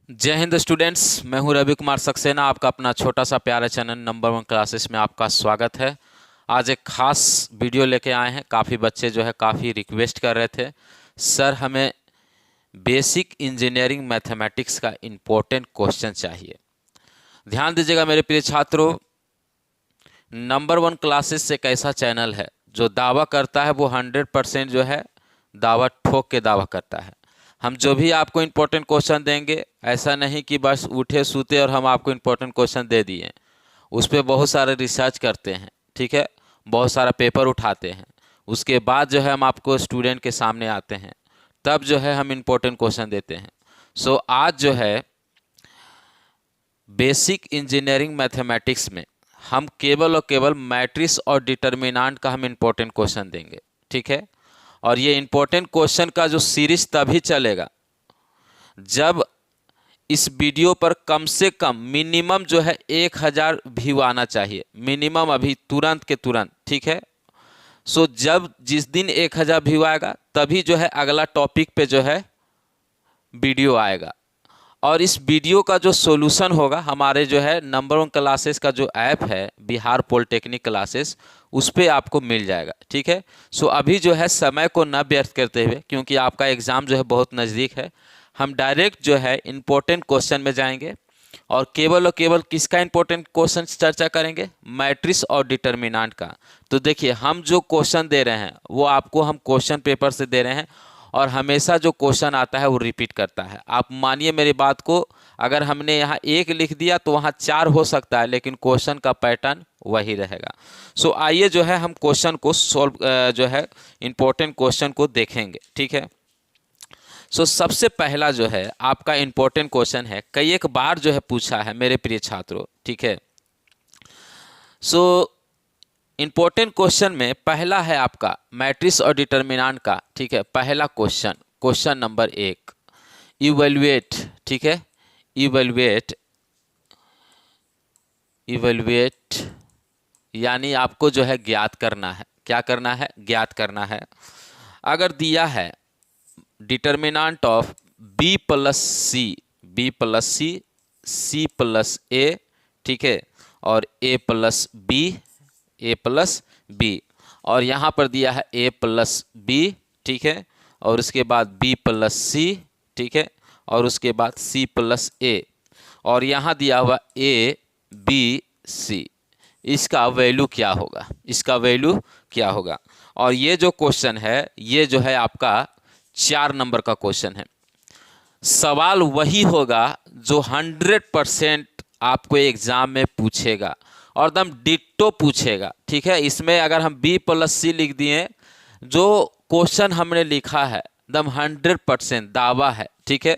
जय हिंद स्टूडेंट्स, मैं हूं रवि कुमार सक्सेना। आपका अपना छोटा सा प्यारा चैनल नंबर 1 क्लासेस में आपका स्वागत है। आज एक खास वीडियो लेके आए हैं। काफ़ी बच्चे जो है काफ़ी रिक्वेस्ट कर रहे थे, सर हमें बेसिक इंजीनियरिंग मैथमेटिक्स का इम्पोर्टेंट क्वेश्चन चाहिए। ध्यान दीजिएगा मेरे प्रिय छात्रों, नंबर 1 क्लासेस एक ऐसा चैनल है जो दावा करता है वो 100% जो है दावा ठोक के दावा करता है। हम जो भी आपको इम्पोर्टेंट क्वेश्चन देंगे, ऐसा नहीं कि बस उठे सूते और हम आपको इम्पोर्टेंट क्वेश्चन दे दिए। उस पर बहुत सारे रिसर्च करते हैं, ठीक है, बहुत सारा पेपर उठाते हैं। उसके बाद जो है हम आपको स्टूडेंट के सामने आते हैं, तब जो है हम इम्पोर्टेंट क्वेश्चन देते हैं। सो आज जो है बेसिक इंजीनियरिंग मैथमेटिक्स में हम केवल और केवल मैट्रिक्स और डिटर्मिनेंट का हम इम्पोर्टेंट क्वेश्चन देंगे, ठीक है। और ये इम्पोर्टेंट क्वेश्चन का जो सीरीज तभी चलेगा जब इस वीडियो पर कम से कम मिनिमम जो है 1000 व्यू आना चाहिए, मिनिमम अभी तुरंत के तुरंत, ठीक है। सो जब जिस दिन 1000 व्यू आएगा तभी जो है अगला टॉपिक पे जो है वीडियो आएगा। और इस वीडियो का जो सॉल्यूशन होगा हमारे जो है नंबर 1 क्लासेस का जो ऐप है बिहार पॉलिटेक्निक क्लासेस, उस पर आपको मिल जाएगा, ठीक है। सो अभी जो है समय को न व्यर्थ करते हुए, क्योंकि आपका एग्ज़ाम जो है बहुत नज़दीक है, हम डायरेक्ट जो है इम्पोर्टेंट क्वेश्चन में जाएंगे और केवल किसका इम्पोर्टेंट क्वेश्चन चर्चा करेंगे, मैट्रिक्स और डिटर्मिनेंट का। तो देखिए, हम जो क्वेश्चन दे रहे हैं वो आपको हम क्वेश्चन पेपर से दे रहे हैं और हमेशा जो क्वेश्चन आता है वो रिपीट करता है। आप मानिए मेरी बात को, अगर हमने यहाँ 1 लिख दिया तो वहाँ 4 हो सकता है, लेकिन क्वेश्चन का पैटर्न वही रहेगा। सो आइए जो है हम क्वेश्चन को सॉल्व जो है इम्पोर्टेंट क्वेश्चन को देखेंगे, ठीक है। सो सबसे पहला जो है आपका इम्पोर्टेंट क्वेश्चन है, कई एक बार जो है पूछा है मेरे प्रिय छात्रों, ठीक है। सो इम्पोर्टेंट क्वेश्चन में पहला है आपका मैट्रिक्स और डिटर्मिनेंट का, ठीक है। पहला क्वेश्चन, क्वेश्चन नंबर 1, इवैल्यूएट, ठीक है, इवैल्यूएट यानी आपको जो है ज्ञात करना है। क्या करना है? ज्ञात करना है। अगर दिया है determinant of B plus C, C plus A, ठीक है, और ए प्लस बी, और यहाँ पर दिया है ए प्लस बी, ठीक है, और उसके बाद बी प्लस सी, ठीक है, और उसके बाद सी प्लस ए, और यहाँ दिया हुआ ए बी सी। इसका वैल्यू क्या होगा? इसका वैल्यू क्या होगा? और ये जो क्वेश्चन है ये जो है आपका 4 नंबर का क्वेश्चन है। सवाल वही होगा जो 100% आपको एग्जाम में पूछेगा और एकदम डिट्टो पूछेगा, ठीक है। इसमें अगर हम बी प्लस सी लिख दिए, जो क्वेश्चन हमने लिखा है एकदम 100% दावा है, ठीक है,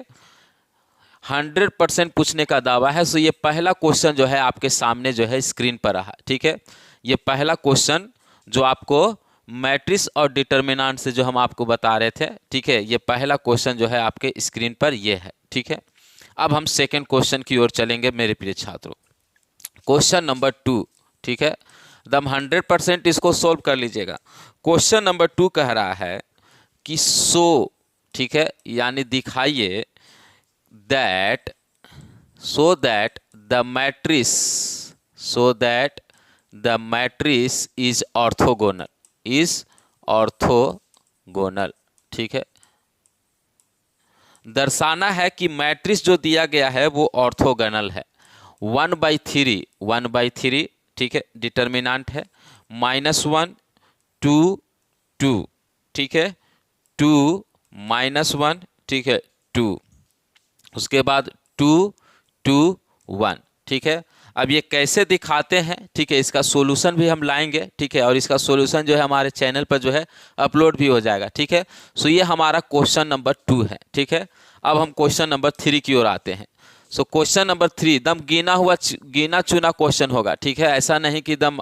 100% पूछने का दावा है। सो ये पहला क्वेश्चन जो है आपके सामने जो है स्क्रीन पर रहा, ठीक है। ये पहला क्वेश्चन जो आपको मैट्रिक्स और डिटर्मिनेंट से जो हम आपको बता रहे थे, ठीक है, ये पहला क्वेश्चन जो है आपके स्क्रीन पर ये है, ठीक है। अब हम सेकंड क्वेश्चन की ओर चलेंगे मेरे प्रिय छात्रों। क्वेश्चन नंबर 2, ठीक है, एकदम 100% इसको सॉल्व कर लीजिएगा। क्वेश्चन नंबर 2 कह रहा है कि सो, ठीक है, यानी दिखाइए that the matrix is orthogonal, ठीक है। दर्शाना है कि मैट्रिक्स जो दिया गया है वो ऑर्थोगोनल है। 1/3, ठीक है, डिटर्मिनेंट है, -1 2 2, ठीक है, 2 -1, ठीक है, 2, उसके बाद 2 2 1, ठीक है। अब ये कैसे दिखाते हैं, ठीक है, इसका सॉल्यूशन भी हम लाएंगे, ठीक है, और इसका सॉल्यूशन जो है हमारे चैनल पर जो है अपलोड भी हो जाएगा, ठीक है। सो ये हमारा क्वेश्चन नंबर 2 है, ठीक है। अब हम क्वेश्चन नंबर 3 की ओर आते हैं। सो क्वेश्चन नंबर 3 एकदम गिना चुना क्वेश्चन होगा, ठीक है। ऐसा नहीं कि एकदम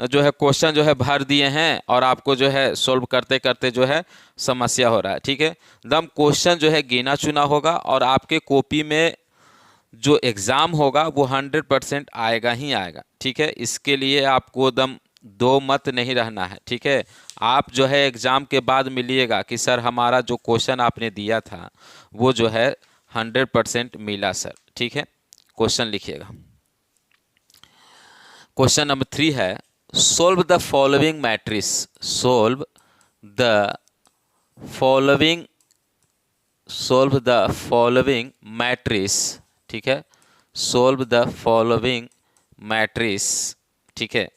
जो है क्वेश्चन जो है भर दिए हैं और आपको जो है सॉल्व करते करते जो है समस्या हो रहा है, ठीक है। एकदम क्वेश्चन जो है गिना चुना होगा और आपके कॉपी में जो एग्ज़ाम होगा वो 100% आएगा ही आएगा, ठीक है। इसके लिए आपको एकदम दो मत नहीं रहना है, ठीक है। आप जो है एग्ज़ाम के बाद मिलिएगा कि सर हमारा जो क्वेश्चन आपने दिया था वो जो है 100% मिला सर। ठीक है, क्वेश्चन लिखिएगा। क्वेश्चन नंबर 3 है, solve the following matrix, solve the following, solve the following matrix. ठीक है, सोल्व द फॉलोइंग मैट्रिक्स। ठीक है,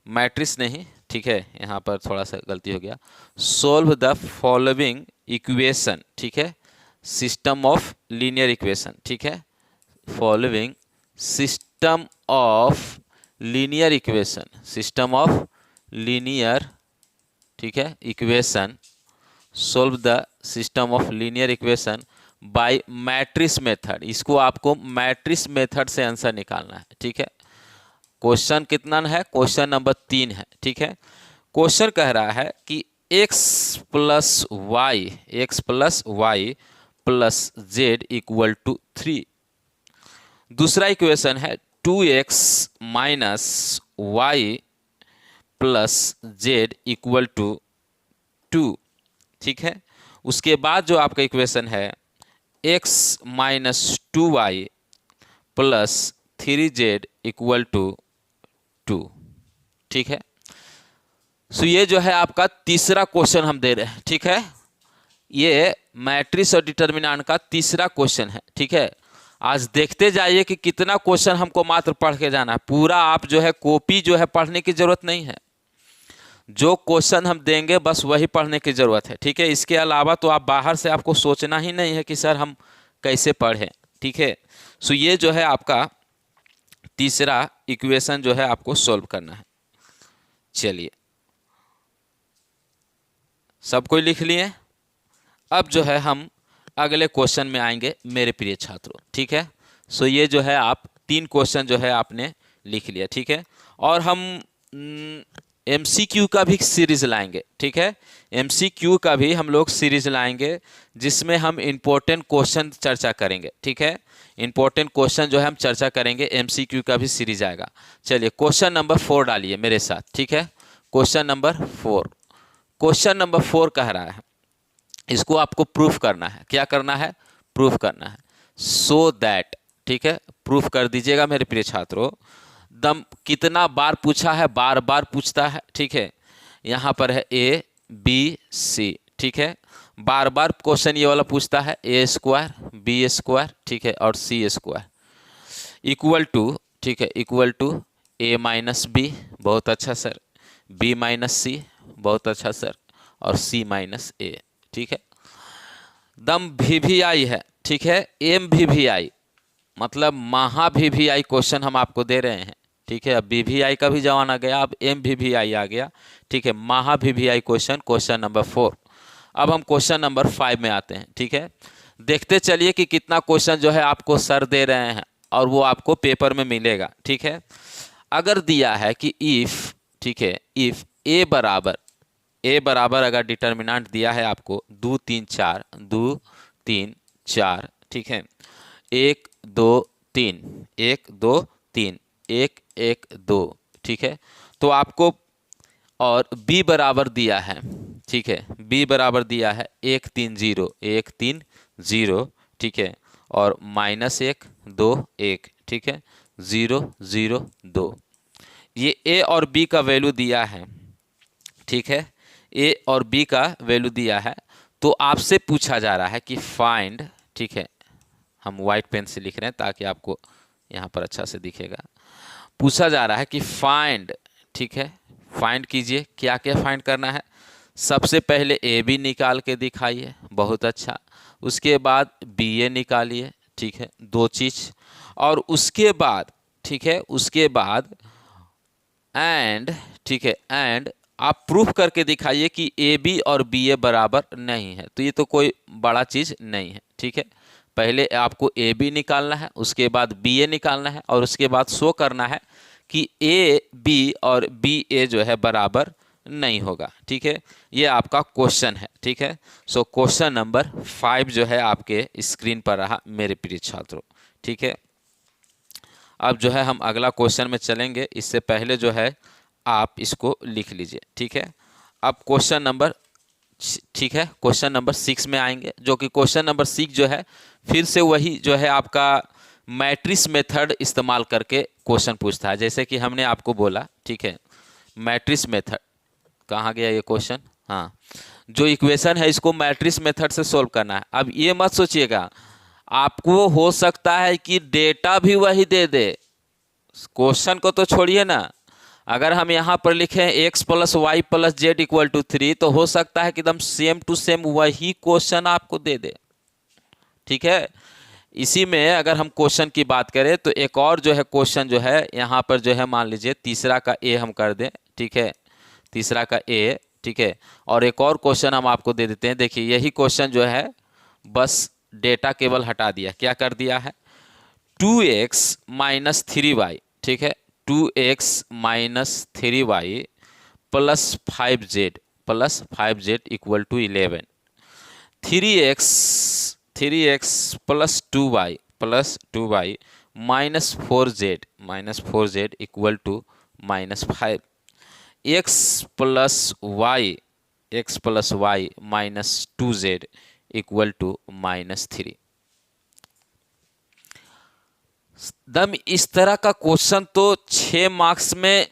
मैट्रिक्स नहीं, ठीक है, यहाँ पर थोड़ा सा गलती हो गया। सोल्व द फॉलोइंग इक्वेशन, ठीक है, सिस्टम ऑफ लीनियर इक्वेशन। ठीक है, following system of linear equation, system of linear, ठीक है, equation, solve the system of linear equation by matrix method. इसको आपको मैट्रिक्स मेथड से आंसर निकालना है। ठीक है, क्वेश्चन कितना है, क्वेश्चन नंबर 3 है। ठीक है, क्वेश्चन कह रहा है कि x plus y, x plus y plus z equal to 3। दूसरा इक्वेशन है 2x minus y plus z equal to 2। ठीक है, उसके बाद जो आपका इक्वेशन है x minus 2y plus 3z equal to 2। ठीक है, सो ये जो है आपका तीसरा क्वेश्चन हम दे रहे हैं। ठीक है, ये मैट्रिक्स और डिटर्मिनेंट का तीसरा क्वेश्चन है। ठीक है, आज देखते जाइए कि कितना क्वेश्चन हमको मात्र पढ़ के जाना है। पूरा आप जो है कॉपी जो है पढ़ने की जरूरत नहीं है, जो क्वेश्चन हम देंगे बस वही पढ़ने की जरूरत है। ठीक है, इसके अलावा तो आप बाहर से आपको सोचना ही नहीं है कि सर हम कैसे पढ़ें। ठीक है, सो ये जो है आपका तीसरा इक्वेशन जो है आपको सॉल्व करना है। चलिए, सब कोई लिख लिए। अब जो है हम अगले क्वेश्चन में आएंगे मेरे प्रिय छात्रों। ठीक है, सो ये जो है आप 3 क्वेश्चन जो है आपने लिख लिया। ठीक है, और हम MCQ का भी सीरीज लाएंगे। ठीक है, MCQ का भी हम लोग सीरीज लाएंगे जिसमें हम इम्पोर्टेंट क्वेश्चन चर्चा करेंगे। ठीक है, इम्पोर्टेंट क्वेश्चन जो है हम चर्चा करेंगे, MCQ का भी सीरीज आएगा। चलिए, क्वेश्चन नंबर 4 डालिए मेरे साथ। ठीक है, क्वेश्चन नंबर 4, क्वेश्चन नंबर 4 कह रहा है, इसको आपको प्रूफ करना है। क्या करना है, प्रूफ करना है। सो दैट, ठीक है, प्रूफ कर दीजिएगा मेरे प्रिय छात्रों। दम कितना बार पूछा है, बार बार पूछता है। ठीक है, यहाँ पर है ABC। ठीक है, बार बार क्वेश्चन ये वाला पूछता है A² B², ठीक है, और C² इक्वल टू, ठीक है, equal to A minus B, बहुत अच्छा सर, B माइनस C, बहुत अच्छा सर, और C माइनस A। ठीक है, दम VVI है। ठीक है, MVVI मतलब महा VVI क्वेश्चन हम आपको दे रहे हैं। ठीक है, अब VVI का भी जमाना गया, अब MVVI आ गया। ठीक है, महा VVI क्वेश्चन, क्वेश्चन नंबर 4। अब हम क्वेश्चन नंबर 5 में आते हैं। ठीक है, देखते चलिए कि कितना क्वेश्चन जो है आपको सर दे रहे हैं और वो आपको पेपर में मिलेगा। ठीक है, अगर दिया है कि इफ, ठीक है, इफ A बराबर अगर डिटर्मिनेंट दिया है आपको 2 3 4, 2 3 4, ठीक है, 1 2 3, 1 2 3, 1 1 2, ठीक है, तो आपको, और B बराबर दिया है, ठीक है, B बराबर दिया है 1 3 0, 1 3 0, ठीक है, और -1 2 1, ठीक है, 0 0 2। ये A और B का वैल्यू दिया है। ठीक है, A और B का वैल्यू दिया है, तो आपसे पूछा जा रहा है कि फाइंड, ठीक है, हम वाइट पेन से लिख रहे हैं ताकि आपको यहाँ पर अच्छा से दिखेगा। पूछा जा रहा है कि फाइंड, ठीक है, फाइंड कीजिए। क्या क्या फाइंड करना है, सबसे पहले AB निकाल के दिखाइए, बहुत अच्छा। उसके बाद BA निकालिए, ठीक है, 2 चीज़, और उसके बाद, ठीक है, उसके बाद एंड, ठीक है, एंड आप प्रूफ करके दिखाइए कि AB और BA बराबर नहीं है। तो ये तो कोई बड़ा चीज़ नहीं है। ठीक है, पहले आपको AB निकालना है, उसके बाद BA निकालना है, और उसके बाद शो करना है कि AB और BA जो है बराबर नहीं होगा। ठीक है, ये आपका क्वेश्चन है। ठीक है, सो क्वेश्चन नंबर 5 जो है आपके स्क्रीन पर रहा मेरे प्रिय छात्रों। ठीक है, अब जो है हम अगला क्वेश्चन में चलेंगे, इससे पहले जो है आप इसको लिख लीजिए। ठीक है, अब क्वेश्चन नंबर ठीक है, क्वेश्चन नंबर 6 में आएंगे, जो कि क्वेश्चन नंबर 6 जो है फिर से वही जो है आपका मैट्रिक्स मेथड इस्तेमाल करके क्वेश्चन पूछता है, जैसे कि हमने आपको बोला। ठीक है, मैट्रिक्स मेथड कहाँ गया ये क्वेश्चन, हाँ, जो इक्वेशन है इसको मैट्रिक्स मेथड से सोल्व करना है। अब ये मत सोचिएगा, आपको हो सकता है कि डेटा भी वही दे दे, क्वेश्चन को तो छोड़िए ना। अगर हम यहाँ पर लिखें x plus y plus z equal to 3, तो हो सकता है कि एकदम सेम टू सेम वही क्वेश्चन आपको दे दे। ठीक है, इसी में अगर हम क्वेश्चन की बात करें तो एक और जो है क्वेश्चन जो है यहाँ पर जो है, मान लीजिए तीसरा का ए हम कर दें। ठीक है, तीसरा का ए, ठीक है, और एक और क्वेश्चन हम आपको दे देते हैं। देखिए यही क्वेश्चन जो है बस डेटा केवल हटा दिया, क्या कर दिया है, 2x माइनस 3y, ठीक है, 2x minus 3y plus 5z equal to 11, 3x plus 2y minus 4z equal to -5, x plus y minus 2z equal to -3। दम इस तरह का क्वेश्चन तो 6 मार्क्स में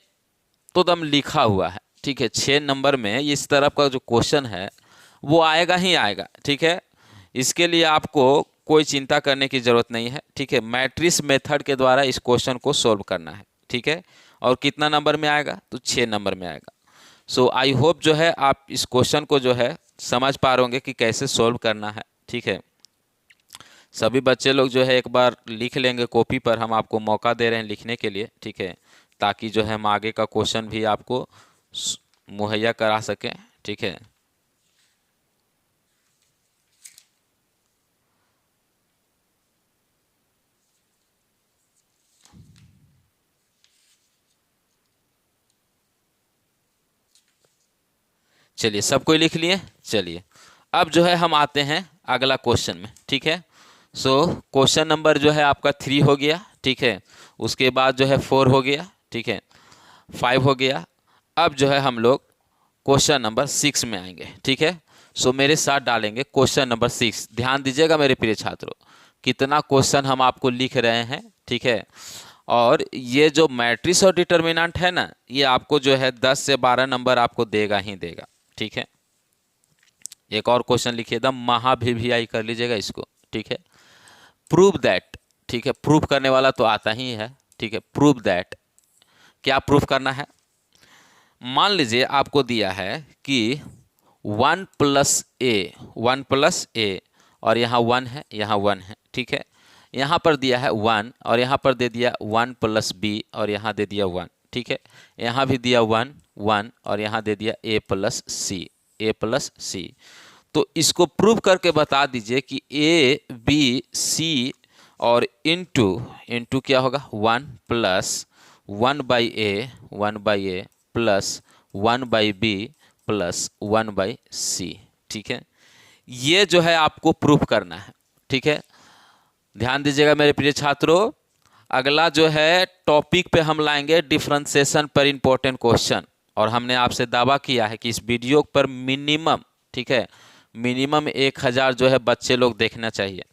तो दम लिखा हुआ है। ठीक है, 6 नंबर में इस तरह का जो क्वेश्चन है वो आएगा ही आएगा। ठीक है, इसके लिए आपको कोई चिंता करने की ज़रूरत नहीं है। ठीक है, मैट्रिक्स मेथड के द्वारा इस क्वेश्चन को सॉल्व करना है। ठीक है, और कितना नंबर में आएगा, तो 6 नंबर में आएगा। सो आई होप जो है आप इस क्वेश्चन को जो है समझ पा रहे होंगे कि कैसे सॉल्व करना है। ठीक है, सभी बच्चे लोग जो है एक बार लिख लेंगे कॉपी पर, हम आपको मौका दे रहे हैं लिखने के लिए। ठीक है, ताकि जो है हम आगे का क्वेश्चन भी आपको मुहैया करा सकें। ठीक है, चलिए सब कोई लिख लिए। चलिए अब जो है हम आते हैं अगला क्वेश्चन में। ठीक है, सो क्वेश्चन नंबर जो है आपका 3 हो गया। ठीक है, उसके बाद जो है 4 हो गया। ठीक है, 5 हो गया। अब जो है हम लोग क्वेश्चन नंबर 6 में आएंगे। ठीक है, सो मेरे साथ डालेंगे क्वेश्चन नंबर 6। ध्यान दीजिएगा मेरे प्रिय छात्रों, कितना क्वेश्चन हम आपको लिख रहे हैं। ठीक है, और ये जो मैट्रिक्स और डिटर्मिनेंट है ना, ये आपको जो है 10 से 12 नंबर आपको देगा ही देगा। ठीक है, एक और क्वेश्चन लिखिए, एकदम महाभिभियाई कर लीजिएगा इसको। ठीक है, प्रूव दैट। ठीक है, प्रूव करने वाला तो आता ही है। ठीक है, प्रूव दैट, क्या प्रूव करना है, मान लीजिए आपको दिया है कि 1 प्लस ए और यहाँ 1 है, यहाँ 1 है। ठीक है, यहाँ पर दिया है 1 और यहाँ पर दे दिया 1 प्लस बी और यहाँ दे दिया 1। ठीक है, यहाँ भी दिया 1 1 और यहाँ दे दिया ए प्लस सी। तो इसको प्रूव करके बता दीजिए कि ए बी सी और इंटू क्या होगा, 1 plus 1 by A plus 1 by B plus 1 by C. ठीक है, ये जो है आपको प्रूफ करना है। ठीक है, ध्यान दीजिएगा मेरे प्रिय छात्रों, अगला जो है टॉपिक पे हम लाएंगे डिफरेंशिएशन पर इंपॉर्टेंट क्वेश्चन। और हमने आपसे दावा किया है कि इस वीडियो पर मिनिमम, ठीक है, मिनिमम 1000 जो है बच्चे लोग देखना चाहिए,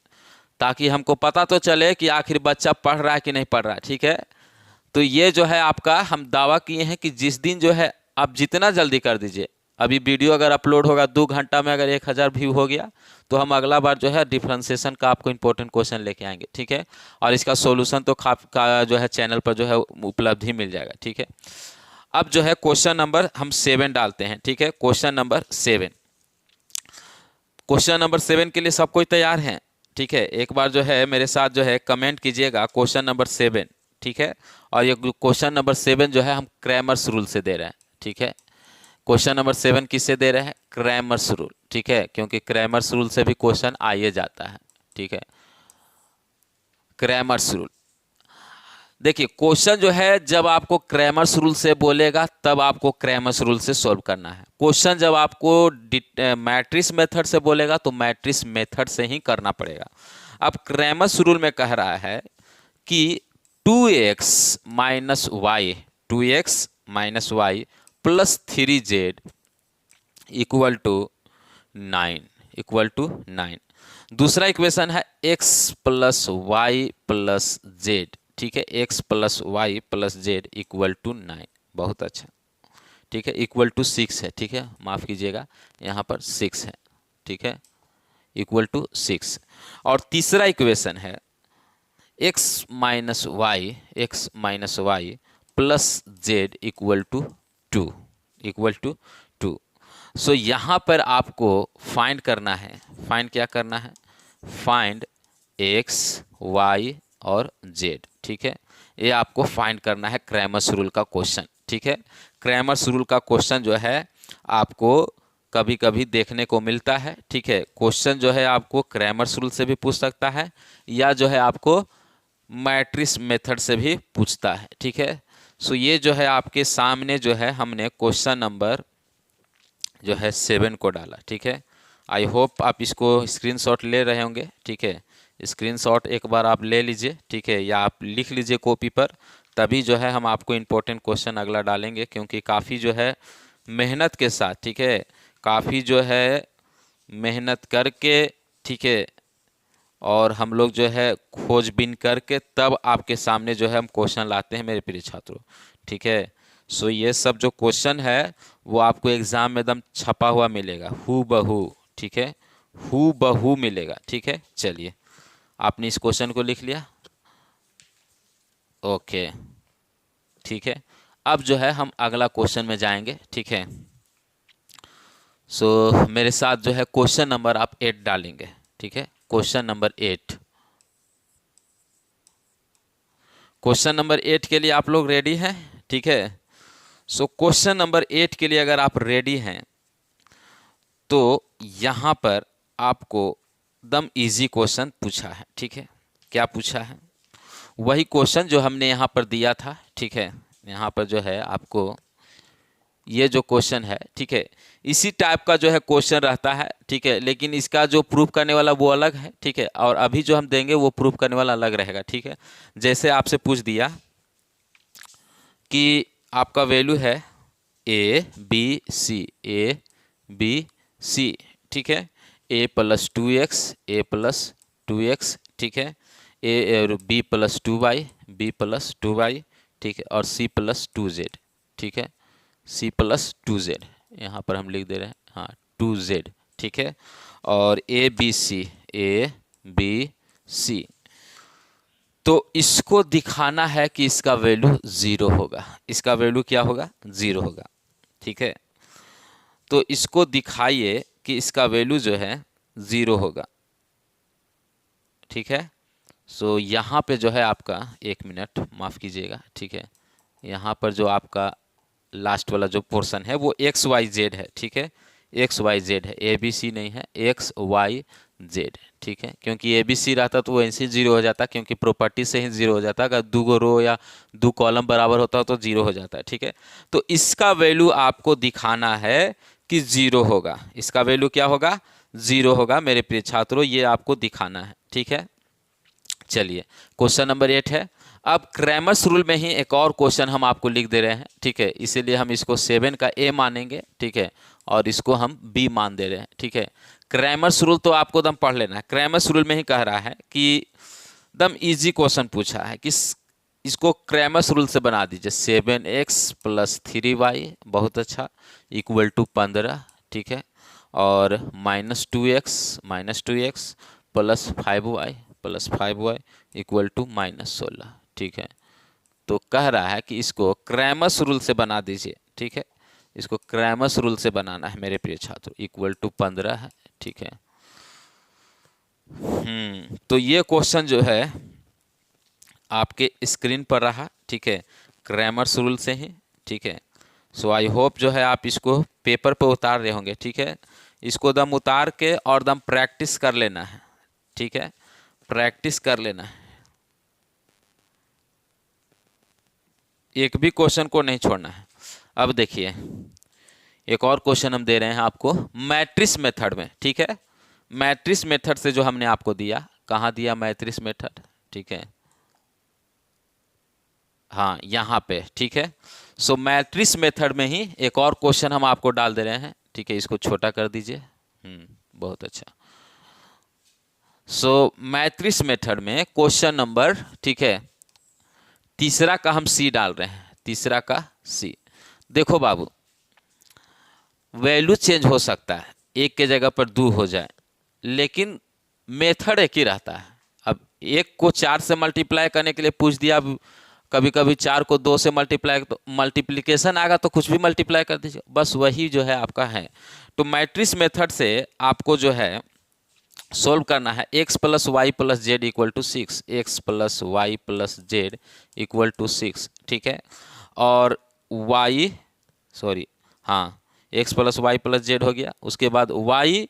ताकि हमको पता तो चले कि आखिर बच्चा पढ़ रहा है कि नहीं पढ़ रहा है। ठीक है, तो ये जो है आपका हम दावा किए हैं कि जिस दिन जो है आप जितना जल्दी कर दीजिए, अभी वीडियो अगर अपलोड होगा 2 घंटा में अगर 1000 व्यू हो गया, तो हम अगला बार जो है डिफरेंशिएशन का आपको इंपॉर्टेंट क्वेश्चन लेके आएंगे। ठीक है, और इसका सॉल्यूशन तो का जो है चैनल पर जो है उपलब्ध ही मिल जाएगा। ठीक है, अब जो है क्वेश्चन नंबर हम 7 डालते हैं। ठीक है, क्वेश्चन नंबर 7, क्वेश्चन नंबर 7 के लिए सब कोई तैयार हैं। ठीक है, एक बार जो है मेरे साथ जो है कमेंट कीजिएगा क्वेश्चन नंबर 7। ठीक है, और ये क्वेश्चन नंबर 7 जो है हम क्रैमर्स रूल से दे रहे हैं। ठीक है, क्वेश्चन नंबर 7 किससे दे रहे हैं, क्रैमर्स रूल। ठीक है, क्योंकि क्रैमर्स रूल से भी क्वेश्चन आइए जाता है। ठीक है, क्रैमर्स रूल, देखिए क्वेश्चन जो है जब आपको क्रैमर्स रूल से बोलेगा तब आपको क्रैमर्स रूल से सॉल्व करना है। क्वेश्चन जब आपको मैट्रिक्स मेथड से बोलेगा तो मैट्रिक्स मेथड से ही करना पड़ेगा। अब क्रैमर्स रूल में कह रहा है कि 2x minus y plus 3z equal to 9 equal to 9। दूसरा इक्वेशन है x plus y plus z, ठीक है, x plus y plus z equal to 9। बहुत अच्छा, ठीक है, इक्वल टू 6 है, ठीक है, माफ़ कीजिएगा, यहाँ पर 6 है, ठीक है, इक्वल टू 6। और तीसरा इक्वेशन है x minus y plus z equal to 2, equal to 2। So यहाँ पर आपको फाइंड करना है, फाइंड क्या करना है, फाइंड x y और z, ठीक है, ये आपको फाइंड करना है क्रैमर्स रूल का क्वेश्चन, ठीक है। क्रैमर्स रूल का क्वेश्चन जो है आपको कभी कभी देखने को मिलता है, ठीक है। क्वेश्चन जो है आपको क्रैमर्स रूल से भी पूछ सकता है या जो है आपको मैट्रिक्स मेथड से भी पूछता है, ठीक है। सो ये जो है आपके सामने जो है हमने क्वेश्चन नंबर जो है 7 को डाला, ठीक है। आई होप आप इसको स्क्रीनशॉट ले रहे होंगे, ठीक है। स्क्रीनशॉट एक बार आप ले लीजिए, ठीक है, या आप लिख लीजिए कॉपी पर, तभी जो है हम आपको इम्पोर्टेंट क्वेश्चन अगला डालेंगे, क्योंकि काफ़ी जो है मेहनत के साथ, ठीक है, काफ़ी जो है मेहनत करके, ठीक है, और हम लोग जो है खोजबीन करके तब आपके सामने जो है हम क्वेश्चन लाते हैं मेरे प्रिय छात्रों, ठीक है। सो ये सब जो क्वेश्चन है वो आपको एग्जाम में एकदम छपा हुआ मिलेगा, हू बहू, ठीक है, हू बहू मिलेगा, ठीक है। चलिए, आपने इस क्वेश्चन को लिख लिया, ओके, ठीक है। अब जो है हम अगला क्वेश्चन में जाएंगे, ठीक है। सो मेरे साथ जो है क्वेश्चन नंबर आप 8 डालेंगे, ठीक है, क्वेश्चन नंबर 8। क्वेश्चन नंबर 8 के लिए आप लोग रेडी हैं, ठीक है। सो क्वेश्चन नंबर 8 के लिए अगर आप रेडी हैं तो यहाँ पर आपको दम इजी क्वेश्चन पूछा है, ठीक है। क्या पूछा है, वही क्वेश्चन जो हमने यहाँ पर दिया था, ठीक है। यहाँ पर जो है आपको ये जो क्वेश्चन है, ठीक है, इसी टाइप का जो है क्वेश्चन रहता है, ठीक है, लेकिन इसका जो प्रूफ करने वाला वो अलग है, ठीक है, और अभी जो हम देंगे वो प्रूफ करने वाला अलग रहेगा, ठीक है। जैसे आपसे पूछ दिया कि आपका वैल्यू है ए बी सी, ठीक है, ए प्लस 2x, ए प्लस 2x, ठीक है, ए बी प्लस 2y, ठीक है, और सी प्लस 2z, ठीक है, सी प्लस 2z, यहाँ पर हम लिख दे रहे हैं, हाँ 2z, ठीक है, और ए बी सी। तो इसको दिखाना है कि इसका वैल्यू 0 होगा, इसका वैल्यू क्या होगा, 0 होगा, ठीक है। तो इसको दिखाइए कि इसका वैल्यू जो है 0 होगा, ठीक है। सो यहाँ पे जो है आपका, एक मिनट माफ़ कीजिएगा, ठीक है, यहाँ पर जो आपका लास्ट वाला जो पोर्शन है वो एक्स वाई जेड है, ठीक है, एक्स वाई जेड है, ए बी सी नहीं है, एक्स वाई जेड, ठीक है। क्योंकि ए बी सी रहता तो वो ऐसे 0 हो जाता, क्योंकि प्रॉपर्टी से ही 0 हो जाता, अगर 2 रो या 2 कॉलम बराबर होता तो 0 हो जाता है, ठीक है। तो इसका वैल्यू आपको दिखाना है कि 0 होगा, इसका वैल्यू क्या होगा, 0 होगा मेरे प्रिय छात्रों, ये आपको दिखाना है, ठीक है। चलिए, क्वेश्चन नंबर 8 है। अब क्रैमर्स रूल में ही एक और क्वेश्चन हम आपको लिख दे रहे हैं, ठीक है, इसीलिए हम इसको 7 का ए मानेंगे, ठीक है, और इसको हम बी मान दे रहे हैं, ठीक है। क्रैमर्स रूल तो आपको दम पढ़ लेना है, क्रैमर्स रूल में ही कह रहा है कि दम इजी क्वेश्चन पूछा है कि इसको क्रैमर्स रूल से बना दीजिए, 7x प्लस 3y, बहुत अच्छा, इक्वल टू 15, ठीक है, और -2x plus 5y equal to -16, ठीक है। तो कह रहा है कि इसको क्रैमर्स रूल से बना दीजिए, ठीक है, इसको क्रैमर्स रूल से बनाना है मेरे प्रिय छात्रों, इक्वल टू 15 है, ठीक है। तो ये क्वेश्चन जो है आपके स्क्रीन पर रहा, ठीक है, क्रैमर्स रूल से ही, ठीक है। सो आई होप जो है आप इसको पेपर पे उतार रहे होंगे, ठीक है। इसको दम उतार के और दम प्रैक्टिस कर लेना है, ठीक है, प्रैक्टिस कर लेना है, एक भी क्वेश्चन को नहीं छोड़ना है। अब देखिए, एक और क्वेश्चन हम दे रहे हैं आपको मैट्रिक्स मेथड में, ठीक है, मैट्रिक्स मेथड से जो हमने आपको दिया, कहाँ दिया मैट्रिक्स मेथड, ठीक है, हाँ यहाँ पे, ठीक है। सो मैट्रिक्स मेथड में ही एक और क्वेश्चन हम आपको डाल दे रहे हैं, ठीक है, इसको छोटा कर दीजिए, बहुत अच्छा। सो मैट्रिक्स मेथड में क्वेश्चन नंबर, ठीक है, तीसरा का हम सी डाल रहे हैं, तीसरा का सी। देखो बाबू, वैल्यू चेंज हो सकता है, एक के जगह पर 2 हो जाए, लेकिन मेथड एक ही रहता है। अब एक को 4 से मल्टीप्लाई करने के लिए पूछ दिया, अब कभी कभी 4 को 2 से मल्टीप्लाई, तो मल्टीप्लिकेशन आएगा तो कुछ भी मल्टीप्लाई कर दीजिए, बस वही जो है आपका है। तो मैट्रिक्स मेथड से आपको जो है सोल्व करना है x plus y plus z equal to 6, x plus y plus z equal to 6, ठीक है। और y, सॉरी, हाँ, x plus y plus z हो गया, उसके बाद y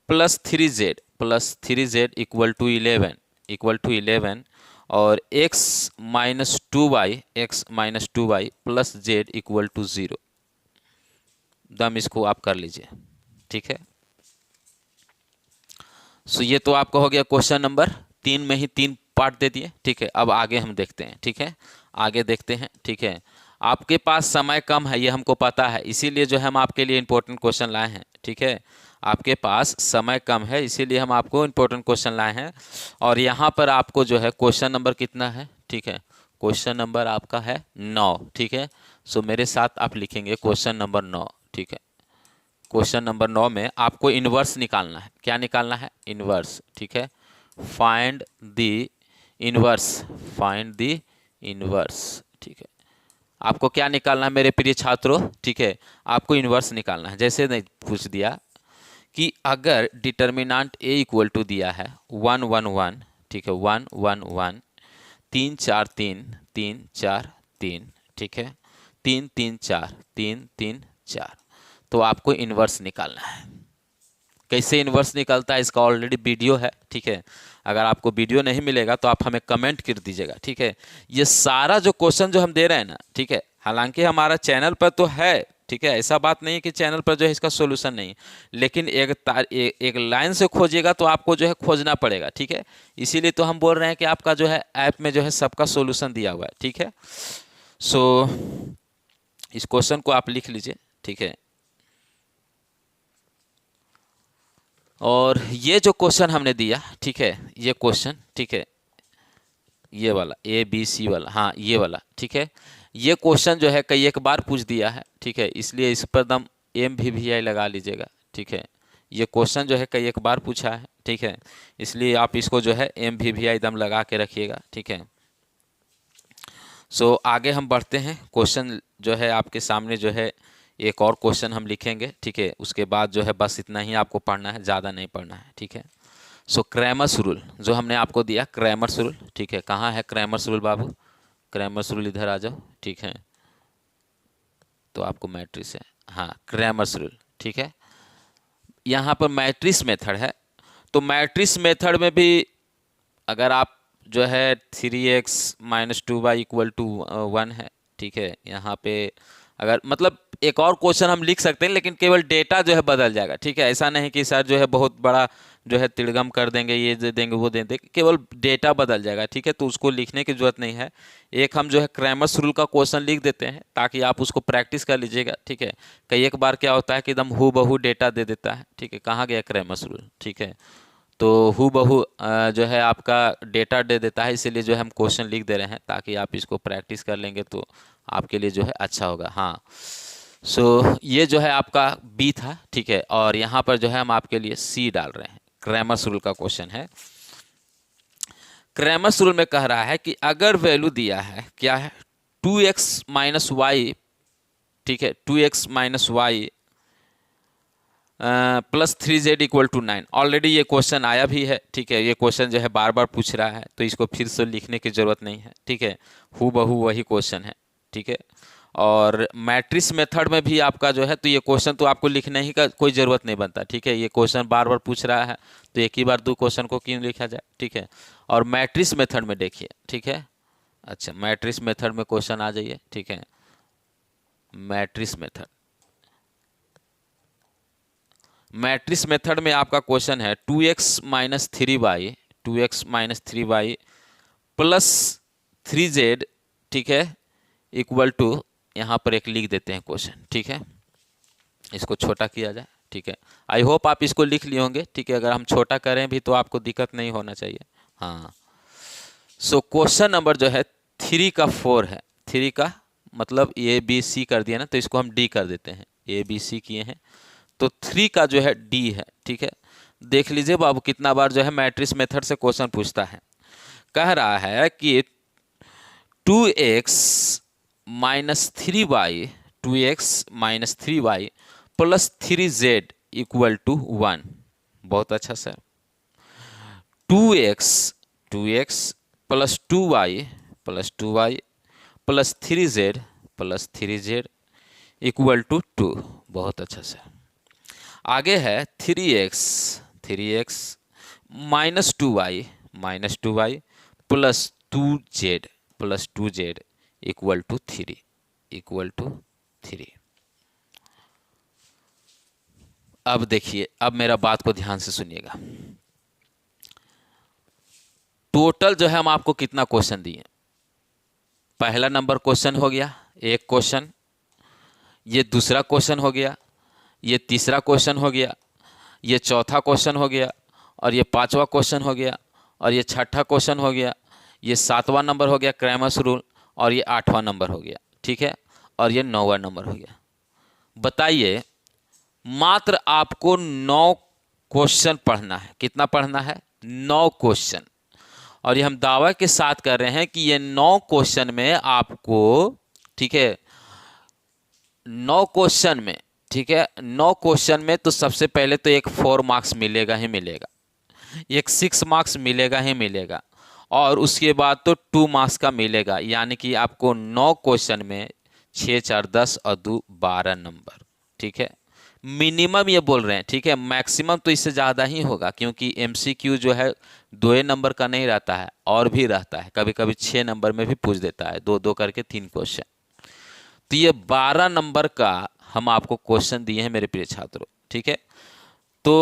plus 3z equal to 11 और x minus 2y plus z equal to 0। दम इसको आप कर लीजिए, ठीक है। सो ये तो आपका हो गया क्वेश्चन नंबर 3 में ही 3 पार्ट दे दिए, ठीक है। अब आगे हम देखते हैं, ठीक है, आगे देखते हैं, ठीक है। आपके पास समय कम है, ये हमको पता है, इसीलिए जो है हम आपके लिए इंपॉर्टेंट क्वेश्चन लाए हैं, ठीक है। आपके पास समय कम है, इसीलिए हम आपको इंपॉर्टेंट क्वेश्चन लाए हैं। और यहाँ पर आपको जो है क्वेश्चन नंबर कितना है, ठीक है, क्वेश्चन नंबर आपका है 9, ठीक है। सो मेरे साथ आप लिखेंगे क्वेश्चन नंबर 9, ठीक है। क्वेश्चन नंबर 9 में आपको इन्वर्स निकालना है। क्या निकालना है? इन्वर्स, ठीक है। फाइंड द इन्वर्स, ठीक है। आपको क्या निकालना है मेरे प्रिय छात्रों? ठीक है, आपको इन्वर्स निकालना है। जैसे नहीं पूछ दिया कि अगर डिटर्मिनेंट ए इक्वल टू दिया है 1 1 1, ठीक है, 1 1 1, 3 4 3 3 4 3, ठीक है, 3 3 4 3 3 4, तो आपको इन्वर्स निकालना है। कैसे इन्वर्स निकलता है इसका ऑलरेडी वीडियो है, ठीक है। अगर आपको वीडियो नहीं मिलेगा तो आप हमें कमेंट कर दीजिएगा, ठीक है। ये सारा जो क्वेश्चन जो हम दे रहे हैं ना, ठीक है, हालांकि हमारा चैनल पर तो है, ठीक है, ऐसा बात नहीं है कि चैनल पर जो है इसका सोल्यूशन नहीं है, लेकिन एक लाइन से खोजिएगा तो आपको जो है खोजना पड़ेगा, ठीक है। इसीलिए तो हम बोल रहे हैं कि आपका जो है ऐप में जो है सबका सोल्यूशन दिया हुआ है, ठीक है। सो इस क्वेश्चन को आप लिख लीजिए, ठीक है। और ये जो क्वेश्चन हमने दिया, ठीक है, ये क्वेश्चन, ठीक है, ये वाला ABC वाला, हाँ ये वाला, ठीक है। ये क्वेश्चन जो है कई एक बार पूछ दिया है, ठीक है, इसलिए इस पर दम MVVI लगा लीजिएगा, ठीक है। ये क्वेश्चन जो है कई एक बार पूछा है, ठीक है, इसलिए आप इसको जो है MVVI दम लगा के रखिएगा, ठीक है। सो आगे हम बढ़ते हैं। क्वेश्चन जो है आपके सामने जो है एक और क्वेश्चन हम लिखेंगे, ठीक है, उसके बाद जो है बस इतना ही आपको पढ़ना है, ज़्यादा नहीं पढ़ना है, ठीक है। सो क्रैमर्स रूल जो हमने आपको दिया, क्रैमर्स रूल, ठीक है, कहाँ है क्रैमर्स रूल बाबू? क्रैमर्स रूल इधर आ जाओ, ठीक है। तो आपको मैट्रिक्स है, हाँ, क्रैमर्स रूल, ठीक है। यहाँ पर मैट्रिक्स मेथड है, तो मैट्रिक्स मेथड में भी अगर आप जो है 3x minus 2y equal to 1 है, ठीक है, यहाँ पे अगर मतलब एक और क्वेश्चन हम लिख सकते हैं, लेकिन केवल डेटा जो है बदल जाएगा, ठीक है। ऐसा नहीं कि सर जो है बहुत बड़ा जो है तिड़गम कर देंगे, ये दे देंगे वो दे देंगे, केवल डेटा बदल जाएगा, ठीक है। तो उसको लिखने की जरूरत नहीं है। एक हम जो है क्रैमर्स रूल का क्वेश्चन लिख देते हैं ताकि आप उसको प्रैक्टिस कर लीजिएगा, ठीक है। कई एक बार क्या होता है कि एकदम हूबहू डेटा दे देता है, ठीक है। कहाँ गया क्रैमर्स रूल? ठीक है, तो हूबहू जो है आपका डेटा दे देता है, इसीलिए जो है हम क्वेश्चन लिख दे रहे हैं ताकि आप इसको प्रैक्टिस कर लेंगे तो आपके लिए जो है अच्छा होगा। हाँ, सो ये जो है आपका बी था, ठीक है, और यहाँ पर जो है हम आपके लिए सी डाल रहे हैं। क्रैमर्स रूल का क्वेश्चन है। क्रैमर्स रूल में कह रहा है कि अगर वैल्यू दिया है, क्या है, 2x माइनस वाई, ठीक है, 2x minus y plus 3z equal to 9। Already ये क्वेश्चन आया भी है, ठीक है। ये क्वेश्चन जो है बार बार पूछ रहा है, तो इसको फिर से लिखने की ज़रूरत नहीं है, ठीक है, हूबहू वही क्वेश्चन है, ठीक है। और मैट्रिक्स मेथड में भी आपका जो है, तो ये क्वेश्चन तो आपको लिखने ही का कोई ज़रूरत नहीं बनता, ठीक है। ये क्वेश्चन बार बार पूछ रहा है, तो एक ही बार 2 क्वेश्चन को क्यों लिखा जाए, ठीक है। और मैट्रिक्स मेथड में देखिए, ठीक है, अच्छा, मैट्रिक्स मेथड में क्वेश्चन आ जाइए, ठीक है। मैट्रिक्स मेथड में आपका क्वेश्चन है 2x minus 3y plus 3z, ठीक है, इक्वल टू, यहाँ पर एक लिख देते हैं क्वेश्चन, ठीक है, इसको छोटा किया जाए, ठीक है। आई होप आप इसको लिख लिए होंगे, ठीक है। अगर हम छोटा करें भी तो आपको दिक्कत नहीं होना चाहिए। हाँ, सो क्वेश्चन नंबर जो है 3 का 4 है। 3 का मतलब ए बी सी कर दिया ना, तो इसको हम डी कर देते हैं। ए बी सी किए हैं तो 3 का जो है डी है, ठीक है। देख लीजिए बाबू कितना बार जो है मैट्रिक्स मेथड से क्वेश्चन पूछता है। कह रहा है कि 2x minus 3y 2x minus 3y plus 3z equal to 1। बहुत अच्छा sir. 2x plus 2y plus 2y plus 3z equal to 2। बहुत अच्छा सर। आगे है 3x minus 2y plus 2z equal to 3। अब देखिए, अब मेरा बात को ध्यान से सुनिएगा। टोटल जो है हम आपको कितना क्वेश्चन दिए। पहला नंबर क्वेश्चन हो गया, एक क्वेश्चन। ये दूसरा क्वेश्चन हो गया, ये तीसरा क्वेश्चन हो गया, ये चौथा क्वेश्चन हो गया, और ये पांचवा क्वेश्चन हो गया, और ये छठा क्वेश्चन हो गया, ये 7वां नंबर हो गया क्रैमर्स रूल, और ये 8वां नंबर हो गया, ठीक है। और ये 9वां नंबर हो गया। बताइए, मात्र आपको 9 क्वेश्चन पढ़ना है। कितना पढ़ना है? 9 क्वेश्चन। और ये हम दावा के साथ कर रहे हैं कि ये 9 क्वेश्चन में आपको, ठीक है, 9 क्वेश्चन में, ठीक है, 9 क्वेश्चन में तो सबसे पहले तो एक 4 मार्क्स मिलेगा ही मिलेगा, एक 6 मार्क्स मिलेगा ही मिलेगा, और उसके बाद तो 2 मार्क्स का मिलेगा। यानी कि आपको 9 क्वेश्चन में 6 4 10 और 2 12 नंबर, ठीक है। मिनिमम ये बोल रहे हैं, ठीक है। मैक्सिमम तो इससे ज़्यादा ही होगा, क्योंकि एमसीक्यू जो है 2 नंबर का नहीं रहता है, और भी रहता है। कभी कभी 6 नंबर में भी पूछ देता है, 2 2 करके 3 क्वेश्चन। तो ये 12 नंबर का हम आपको क्वेश्चन दिए हैं मेरे प्रिय छात्रों, ठीक है। तो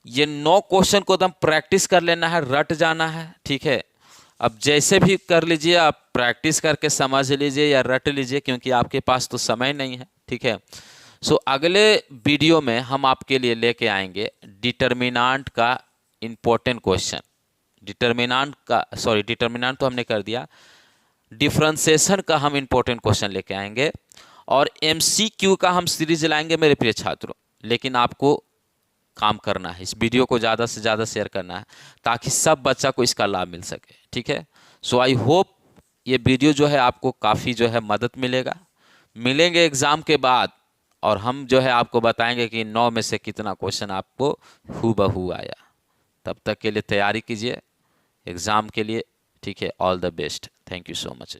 ये 9 क्वेश्चन को एकदम प्रैक्टिस कर लेना है, रट जाना है, ठीक है। अब जैसे भी कर लीजिए, आप प्रैक्टिस करके समझ लीजिए या रट लीजिए, क्योंकि आपके पास तो समय नहीं है, ठीक है। सो अगले वीडियो में हम आपके लिए लेके आएंगे डिटर्मिनेंट का इम्पोर्टेंट क्वेश्चन। डिटर्मिनेंट तो हमने कर दिया, डिफरेंशिएशन का हम इम्पोर्टेंट क्वेश्चन लेके आएंगे, और एमसीक्यू का हम सीरीज लाएंगे मेरे प्रिय छात्रों। लेकिन आपको काम करना है, इस वीडियो को ज़्यादा से ज़्यादा शेयर करना है, ताकि सब बच्चा को इसका लाभ मिल सके, ठीक है। सो आई होप ये वीडियो जो है आपको काफ़ी जो है मदद मिलेगा। मिलेंगे एग्ज़ाम के बाद, और हम जो है आपको बताएंगे कि 9 में से कितना क्वेश्चन आपको हूबहू आया। तब तक के लिए तैयारी कीजिए एग्ज़ाम के लिए, ठीक है। All the best. Thank you so much.